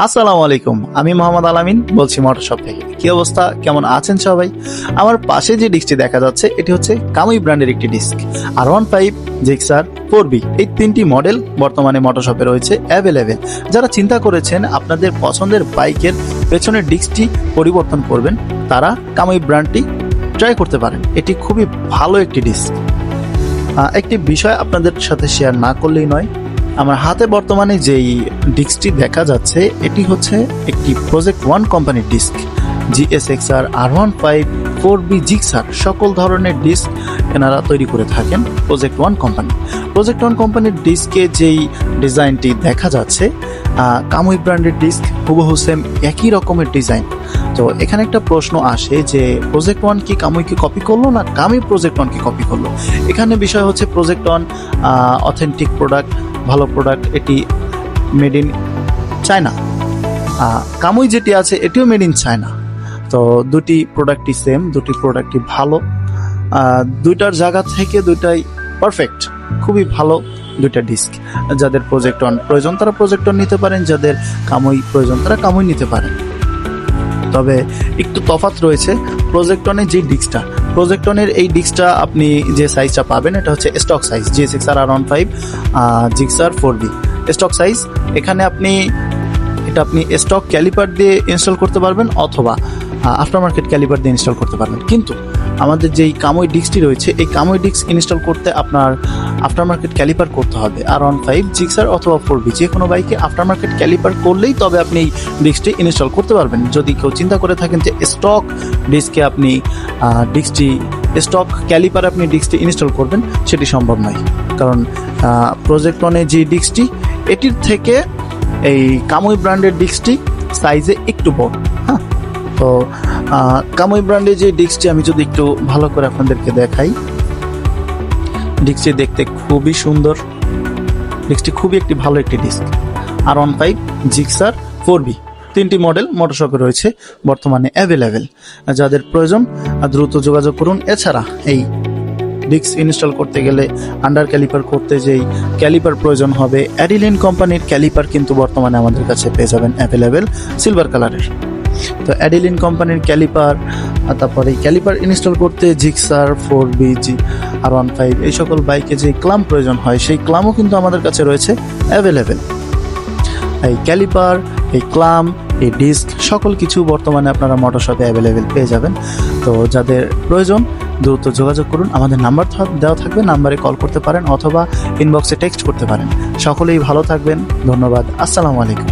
আসসালামু আলাইকুম, আমি মোহাম্মদ আলামিন বলছি মোটরশপ থেকে। কি অবস্থা, কেমন আছেন সবাই? আমার পাশে যে ডিস্কটি দেখা যাচ্ছে এটি হচ্ছে কামুই ব্র্যান্ডের একটি ডিস্ক। R15, জিক্সার, 4B এই তিনটি মডেল বর্তমানে মোটরশপে রয়েছে অ্যাভেলেবেল। যারা চিন্তা করেছেন আপনাদের পছন্দের বাইকের পেছনের ডিস্কটি পরিবর্তন করবেন, তারা কামুই ব্র্যান্ডটি ট্রাই করতে পারেন। এটি খুবই ভালো একটি ডিস্ক। একটি বিষয় আপনাদের সাথে শেয়ার না করলেই নয়, আমার হাতে বর্তমানে যেই ডিস্কটি দেখা যাচ্ছে এটি হচ্ছে একটি প্রজেক্ট ওয়ান কোম্পানির disc. GSXR, R15, 4B, Gixxer সকল ধরনের ডিস্ক এনারা তৈরি করে থাকেন project one company. Project one কোম্পানির ডিস্কে যেই ডিজাইনটি দেখা যাচ্ছে কামুই ব্র্যান্ডের ডিস্ক হুবহু সেম একই রকমের ডিজাইন। তো এখানে একটা প্রশ্ন আসে যে প্রজেক্ট ওয়ান কি কামুইকে কপি করলো না কামুই প্রজেক্ট ওয়ানকে কপি করলো? এখানে বিষয় হচ্ছে প্রজেক্ট ওয়ান অথেন্টিক প্রোডাক্ট, ভালো প্রোডাক্ট, এটি মেড ইন চায়না। কামুই যেটি আছে এটিও মেড ইন চায়না। তো দুটি প্রোডাক্টই সেম, দুটি প্রোডাক্টই ভালো, দুইটার জায়গা থেকে দুইটাই পারফেক্ট, খুবই ভালো দুইটা ডিস্ক। যাদের প্রজেক্ট ওয়ান প্রয়োজন তারা প্রজেক্ট ওয়ান নিতে পারেন, যাদের কামুই প্রয়োজন তারা কামুই নিতে পারেন। তবে একটু তফাৎ রয়েছে প্রজেক্ট ওয়ানের যে ডিস্কটা, প্রজেক্ট ওয়ানের এই ডিস্কটা আপনি যে সাইজটা পাবেন এটা হচ্ছে stock size. GSXR, R15, Gixxer, 4B stock size. এখানে আপনি স্টক ক্যালিপার দিয়ে ইনস্টল করতে পারবেন অথবা আফটার মার্কেট ক্যালিপার দিয়ে ইনস্টল করতে পারবেন। কিন্তু আমাদের যেই কামুই ডিস্কটি রয়েছে এই কামুই ডিস্ক ইনস্টল করতে আপনার আফটার মার্কেট ক্যালিপার করতে হবে। R15, জিক্সার অথবা 4B যে কোনো বাইকে আফটার মার্কেট ক্যালিপার করলেই তবে আপনি এই ডিস্কটি ইনস্টল করতে পারবেন। যদি কেউ চিন্তা করে থাকেন যে স্টক ডিস্কে আপনি স্টক ক্যালিপার আপনি ডিস্কটি ইনস্টল করবেন, সেটি সম্ভব নয়। কারণ প্রজেক্ট ওয়ানে যে ডিস্কটি এটির থেকে এই কামুই ব্র্যান্ডের ডিস্কটি সাইজে একটু বড়। হ্যাঁ, তো কামুই ব্র্যান্ডের যে ডিস্কটি আমি যদি একটু ভালো করে আপনাদেরকে দেখাই, ডিস্কটি দেখতে খুবই সুন্দর, ডিস্কটি খুবই একটি ভালো একটি ডিস্ক। R15, জিক্সার, 4B তিনটি মডেল মোটরশপে রয়েছে বর্তমানে অ্যাভেলেবেল। যাদের প্রয়োজন দ্রুত যোগাযোগ করুন। এছাড়া এই ডিস্ক ইনস্টল করতে গেলে আন্ডার ক্যালিপার করতে যেই ক্যালিপার প্রয়োজন হবে, অ্যাডিলিন কোম্পানির ক্যালিপার কিন্তু বর্তমানে আমাদের কাছে পেয়ে যাবেন অ্যাভেলেবেল সিলভার কালারের। তো অ্যাডিলিন কোম্পানির ক্যালিপার, তারপরে এই ক্যালিপার ইনস্টল করতে জিক্সার, 4B, R15 এই সকল বাইকে যে ক্লাম প্রয়োজন হয় সেই ক্লামও কিন্তু আমাদের কাছে রয়েছে অ্যাভেলেবেল। এই ক্যালিপার, এই ক্লাম, এই ডিস্ক সকল কিছু বর্তমানে আপনারা মোটরশপে অ্যাভেলেবেল পেয়ে যাবেন। তো যাদের প্রয়োজন দ্রুত যোগাযোগ করুন। আমাদের নাম্বার দেওয়া থাকবে, নাম্বারে কল করতে পারেন অথবা ইনবক্সে টেক্সট করতে পারেন। সকলেই ভালো থাকবেন, ধন্যবাদ, আসসালামু আলাইকুম।